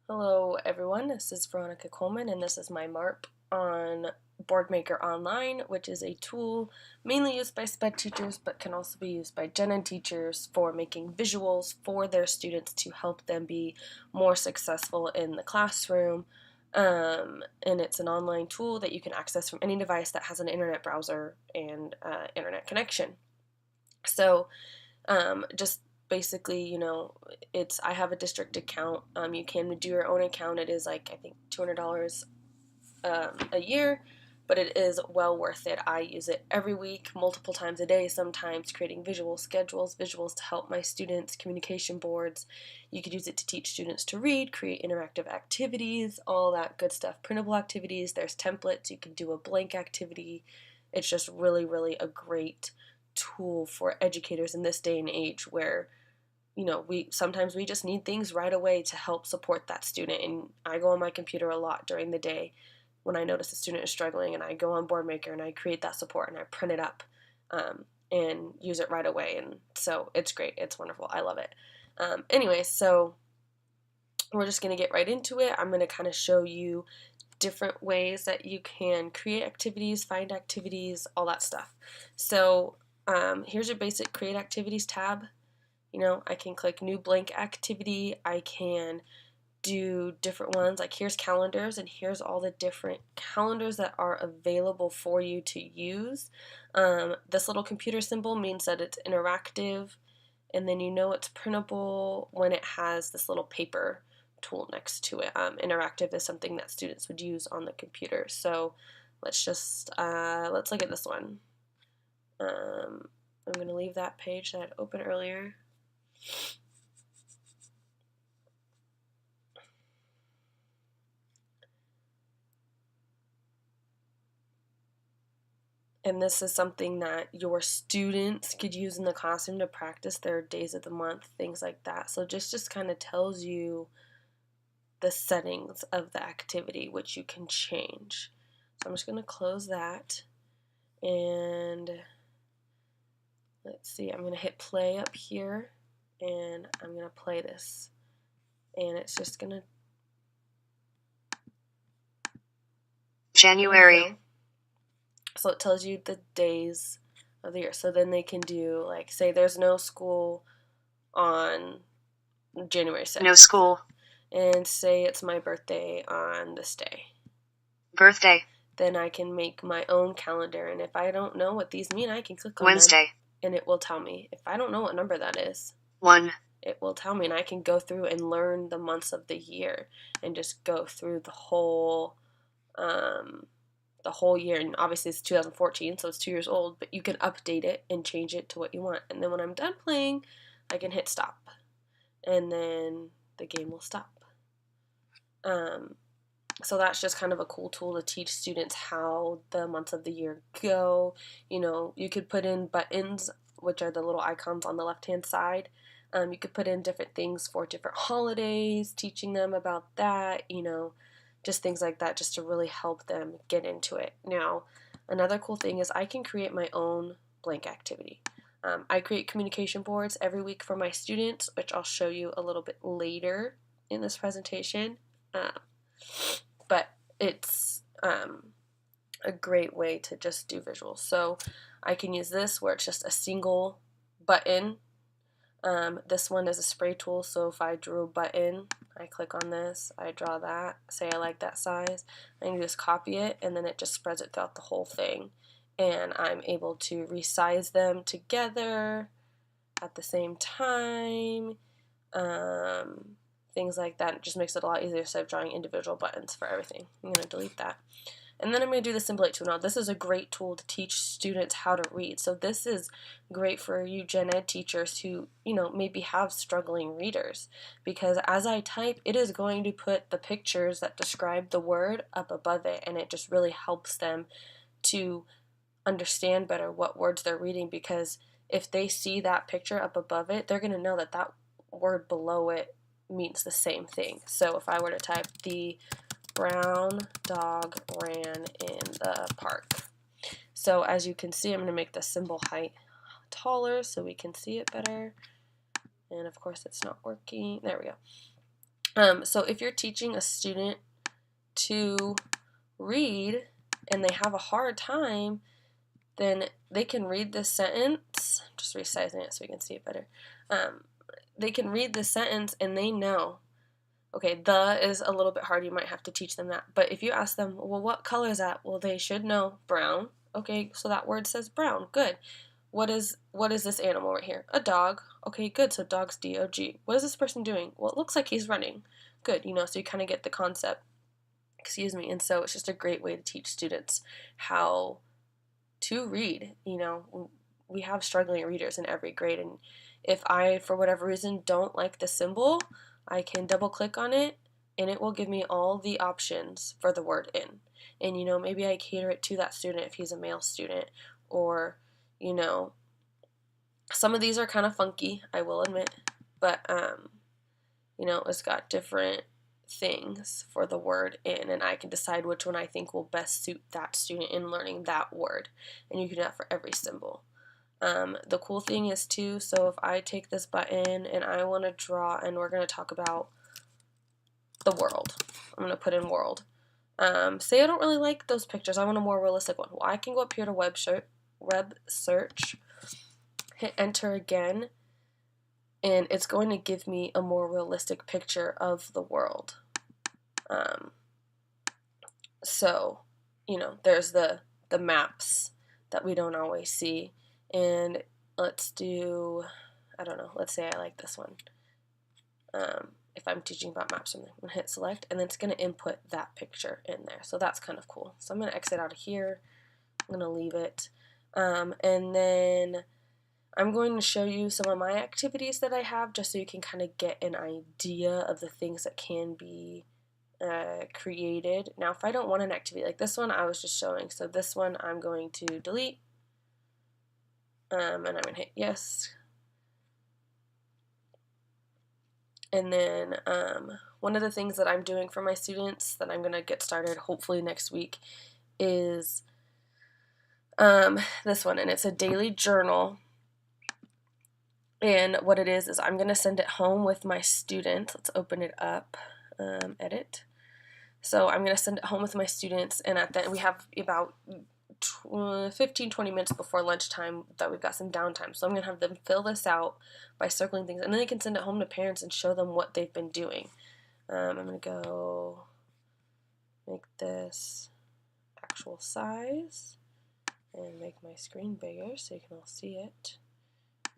Hello everyone, this is Veronica Coleman and this is my MARP on Boardmaker Online, which is a tool mainly used by SPED teachers but can also be used by gen ed teachers for making visuals for their students to help them be more successful in the classroom. And it's an online tool that you can access from any device that has an internet browser and internet connection. So just basically, I have a district account. You can do your own account. It is like, I think, $200 a year, but it is well worth it. I use it every week, multiple times a day, sometimes creating visual schedules, visuals to help my students, communication boards. You could use it to teach students to read, create interactive activities, all that good stuff, printable activities. There's templates. You can do a blank activity. It's just really, really a great tool for educators in this day and age where we sometimes just need things right away to help support that student. And I go on my computer a lot during the day when I notice a student is struggling, and I go on Boardmaker and I create that support and I print it up and use it right away. And so it's great. It's wonderful. I love it. Anyway, so we're just going to get right into it. I'm going to kind of show you different ways that you can create activities, find activities, all that stuff. So here's your basic create activities tab. I can click new blank activity. I can do different ones, like here's calendars, and here's all the different calendars that are available for you to use. This little computer symbol means that it's interactive, and then it's printable when it has this little paper tool next to it. Interactive is something that students would use on the computer. So let's look at this one. I'm going to leave that page that I'd opened earlier. And this is something that your students could use in the classroom to practice their days of the month, things like that. So just kind of tells you the settings of the activity, which you can change. So I'm just going to close that. And let's see, I'm going to hit play up here. And I'm going to play this. And it's just going to... January. So it tells you the days of the year. So then they can do, like, say there's no school on January 6th. No school. And say it's my birthday on this day. Birthday. Then I can make my own calendar. And if I don't know what these mean, I can click on Wednesday. them. And it will tell me. If I don't know what number that is, 1. It will tell me. And I can go through and learn the months of the year. And just go through the whole year. And obviously it's 2014, so it's 2 years old, but you can update it and change it to what you want. And then when I'm done playing, I can hit stop, and then the game will stop. So that's just kind of a cool tool to teach students how the months of the year go. You could put in buttons, which are the little icons on the left-hand side. You could put in different things for different holidays, teaching them about that, just things like that, just to really help them get into it. Now, another cool thing is I can create my own blank activity. I create communication boards every week for my students, which I'll show you a little bit later in this presentation. But it's a great way to just do visuals. So I can use this where it's just a single button. This one is a spray tool, so if I drew a button, I click on this, I draw that, say I like that size, I can just copy it, and then it just spreads it throughout the whole thing. And I'm able to resize them together at the same time, things like that. It just makes it a lot easier instead of drawing individual buttons for everything. I'm going to delete that. And then I'm going to do the Symbol tool. Now, this is a great tool to teach students how to read. So this is great for you gen ed teachers who, maybe have struggling readers. Because as I type, it is going to put the pictures that describe the word up above it. And it just really helps them to understand better what words they're reading. Because if they see that picture up above it, they're going to know that that word below it means the same thing. So if I were to type the brown dog ran in the park. So as you can see, I'm going to make the symbol height taller so we can see it better. And of course it's not working. There we go. So if you're teaching a student to read and they have a hard time, then they can read this sentence. I'm just resizing it so we can see it better. They can read this sentence and they know, okay, the is a little bit hard. You might have to teach them that. But if you ask them, well, what color is that? Well, they should know brown. Okay, so that word says brown. Good. What is this animal right here? A dog. Okay, good. So dog's D-O-G. What is this person doing? Well, it looks like he's running. Good, so you kind of get the concept. Excuse me. And so it's just a great way to teach students how to read. We have struggling readers in every grade, and if I, for whatever reason, don't like the symbol, I can double click on it and it will give me all the options for the word in. And maybe I cater it to that student if he's a male student, or some of these are kind of funky, I will admit, but it's got different things for the word in, and I can decide which one I think will best suit that student in learning that word, and you can do that for every symbol. The cool thing is too, so if I take this button and I want to draw, and we're going to talk about the world, I'm going to put in world. Say I don't really like those pictures, I want a more realistic one. Well, I can go up here to web search, hit enter again, and it's going to give me a more realistic picture of the world. So, there's the maps that we don't always see. And let's do, I don't know, let's say I like this one. If I'm teaching about maps or something, I'm going to hit select, and then it's going to input that picture in there. So that's kind of cool. So I'm going to exit out of here. I'm going to leave it. And then I'm going to show you some of my activities that I have, just so you can kind of get an idea of the things that can be created. Now, if I don't want an activity like this one, I was just showing. So this one I'm going to delete, and I'm going to hit yes. And then one of the things that I'm doing for my students that I'm going to get started hopefully next week is this one, and it's a daily journal. And what it is I'm going to send it home with my students. Let's open it up, edit. So I'm going to send it home with my students, and at that we have about 15-20 minutes before lunchtime that we've got some downtime. So I'm going to have them fill this out by circling things, and then they can send it home to parents and show them what they've been doing. I'm going to go make this actual size and make my screen bigger so you can all see it.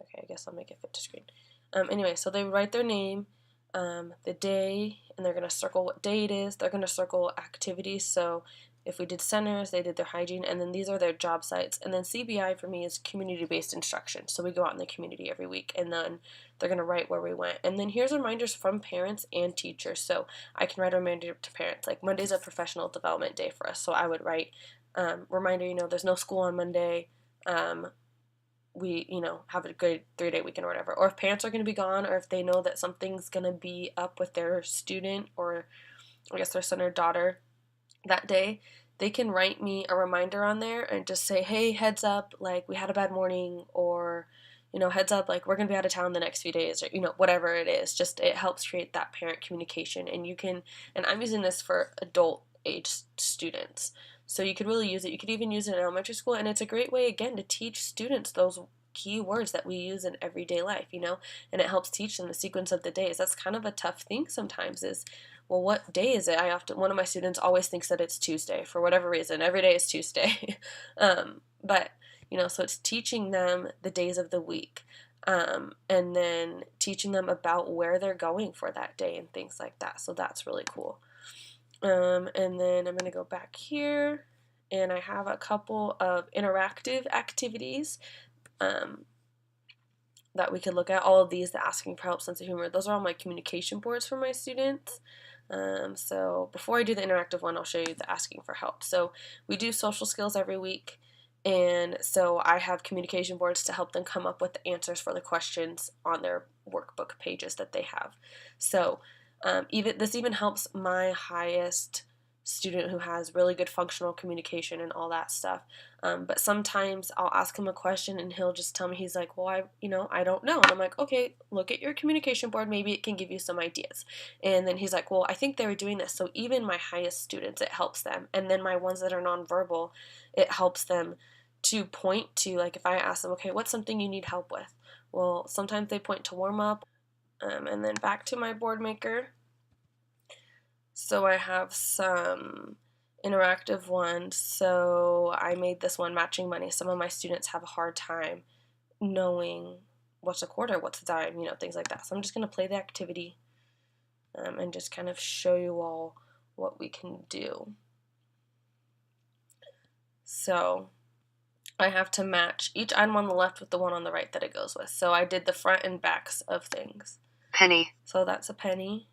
Okay, I guess I'll make it fit to screen. Anyway, so they write their name, the day, and they're going to circle what day it is. They're going to circle activities. So if we did centers, they did their hygiene, and then these are their job sites. And then CBI for me is community-based instruction. So we go out in the community every week, and then they're going to write where we went. And then here's reminders from parents and teachers. So I can write a reminder to parents, like Monday's a professional development day for us. So I would write, reminder, there's no school on Monday. We, have a good 3-day weekend or whatever. Or if parents are going to be gone, or if they know that something's going to be up with their student, or I guess their son or daughter that day, they can write me a reminder on there and just say, hey, heads up, like we had a bad morning, or, heads up, like we're going to be out of town the next few days, or, whatever it is. Just, it helps create that parent communication. And you can, and I'm using this for adult age students. So you could really use it. You could even use it in elementary school, and it's a great way, again, to teach students those key words that we use in everyday life, and it helps teach them the sequence of the days. That's kind of a tough thing sometimes is, well, what day is it? One of my students always thinks that it's Tuesday for whatever reason. Every day is Tuesday. But, so it's teaching them the days of the week, and then teaching them about where they're going for that day and things like that. So that's really cool. And then I'm going to go back here, and I have a couple of interactive activities that we could look at. All of these, the asking for help, sense of humor, those are all my communication boards for my students. So before I do the interactive one, I'll show you the asking for help. So we do social skills every week, and so I have communication boards to help them come up with the answers for the questions on their workbook pages that they have. So this even helps my highest student who has really good functional communication and all that stuff. But sometimes I'll ask him a question and he'll just tell me, he's like, well, I don't know. And I'm like, okay, look at your communication board. Maybe it can give you some ideas. And then he's like, well, I think they were doing this. So even my highest students, it helps them. And then my ones that are nonverbal, it helps them to point to, like, if I ask them, okay, what's something you need help with? Well, sometimes they point to warm up. And then back to my board maker. So I have some interactive ones. So I made this one, matching money. Some of my students have a hard time knowing what's a quarter, what's a dime, things like that. So I'm just going to play the activity and just kind of show you all what we can do. So I have to match each item on the left with the one on the right that it goes with. So I did the front and backs of things. Penny. So that's a penny.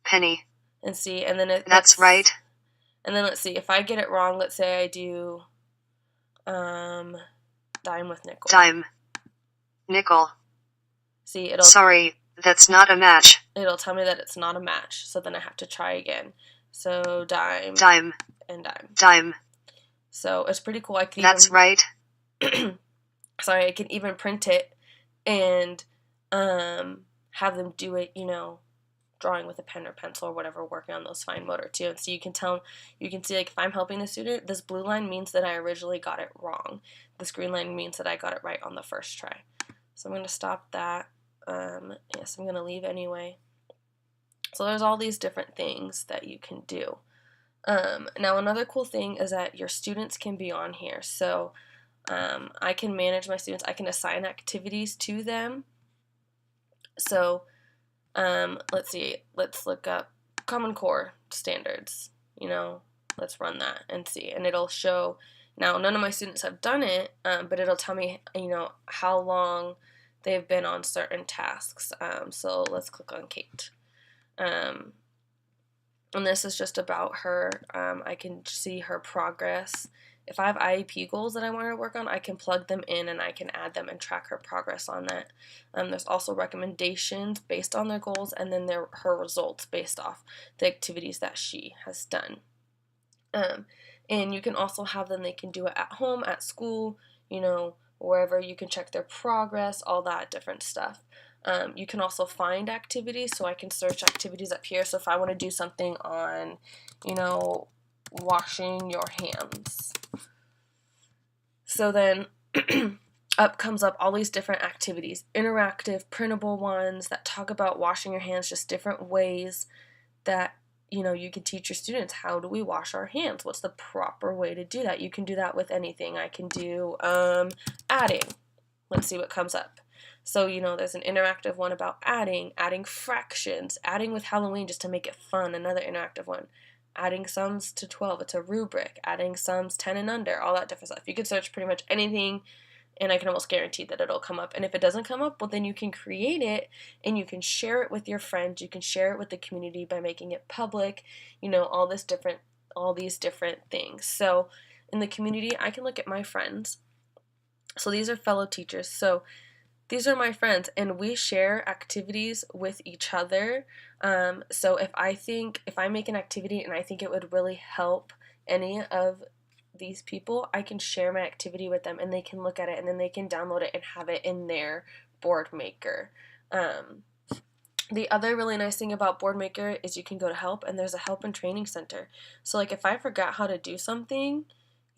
Penny. And see, and then that's right. And then let's see, if I get it wrong, let's say I do dime with nickel. Dime. Nickel. See, it'll... Sorry, that's not a match. It'll tell me that it's not a match, so then I have to try again. So dime. Dime. And dime. Dime. So it's pretty cool. That's right. Sorry, I can even print it and have them do it, drawing with a pen or pencil or whatever, working on those fine motor too. And so you can see, like, if I'm helping the student, this blue line means that I originally got it wrong. This green line means that I got it right on the first try. So I'm going to stop that. Yes, I'm going to leave anyway. So there's all these different things that you can do. Now another cool thing is that your students can be on here. So I can manage my students. I can assign activities to them. So let's see, let's look up Common Core standards, let's run that and see, and it'll show, now none of my students have done it, but it'll tell me, how long they've been on certain tasks. So let's click on Kate. And this is just about her. I can see her progress. If I have IEP goals that I want her to work on, I can plug them in and I can add them and track her progress on that. There's also recommendations based on their goals, and then her results based off the activities that she has done. And you can also have them, they can do it at home, at school, wherever. You can check their progress, all that different stuff. You can also find activities, so I can search activities up here. So if I want to do something on, washing your hands. So then comes up all these different activities, interactive, printable ones that talk about washing your hands, just different ways that, you can teach your students, how do we wash our hands? What's the proper way to do that? You can do that with anything. I can do adding. Let's see what comes up. So, there's an interactive one about adding fractions, adding with Halloween just to make it fun, another interactive one. Adding sums to 12, it's a rubric. Adding sums 10 and under, all that different stuff. You can search pretty much anything, and I can almost guarantee that it'll come up. And if it doesn't come up, well, then you can create it, and you can share it with your friends. You can share it with the community by making it public, all these different things. So in the community, I can look at my friends. So these are fellow teachers. So these are my friends, and we share activities with each other. So if I make an activity and I think it would really help any of these people, I can share my activity with them, and they can look at it, and then they can download it and have it in their Boardmaker. The other really nice thing about Boardmaker is you can go to help, and there's a help and training center. So like if I forgot how to do something,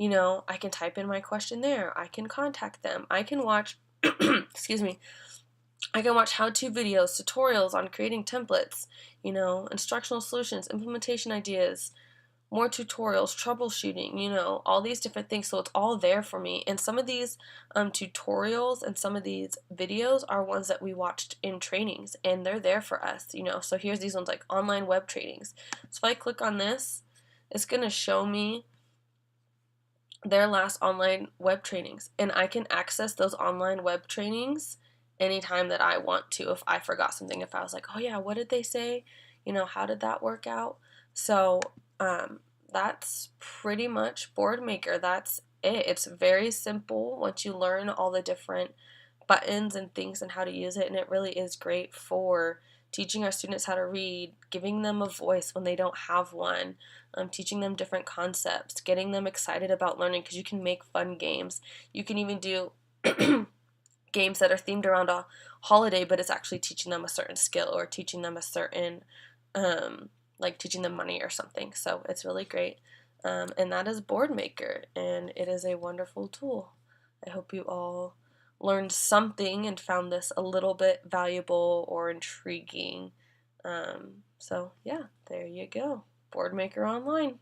I can type in my question there. I can contact them. I can watch excuse me, I can watch how-to videos, tutorials on creating templates, instructional solutions, implementation ideas, more tutorials, troubleshooting, all these different things. So it's all there for me. And some of these tutorials and some of these videos are ones that we watched in trainings, and they're there for us, So here's these ones like online web trainings. So if I click on this, it's going to show me their last online web trainings, and I can access those online web trainings anytime that I want to. If I forgot something, if I was like, oh yeah, what did they say? How did that work out? So that's pretty much Boardmaker. That's it. It's very simple once you learn all the different buttons and things and how to use it, and it really is great for teaching our students how to read, giving them a voice when they don't have one, teaching them different concepts, getting them excited about learning, because you can make fun games. You can even do games that are themed around a holiday, but it's actually teaching them a certain skill or teaching them a certain, like teaching them money or something. So it's really great. And that is Boardmaker, and it is a wonderful tool. I hope you all learned something and found this a little bit valuable or intriguing. So yeah, there you go. Boardmaker Online.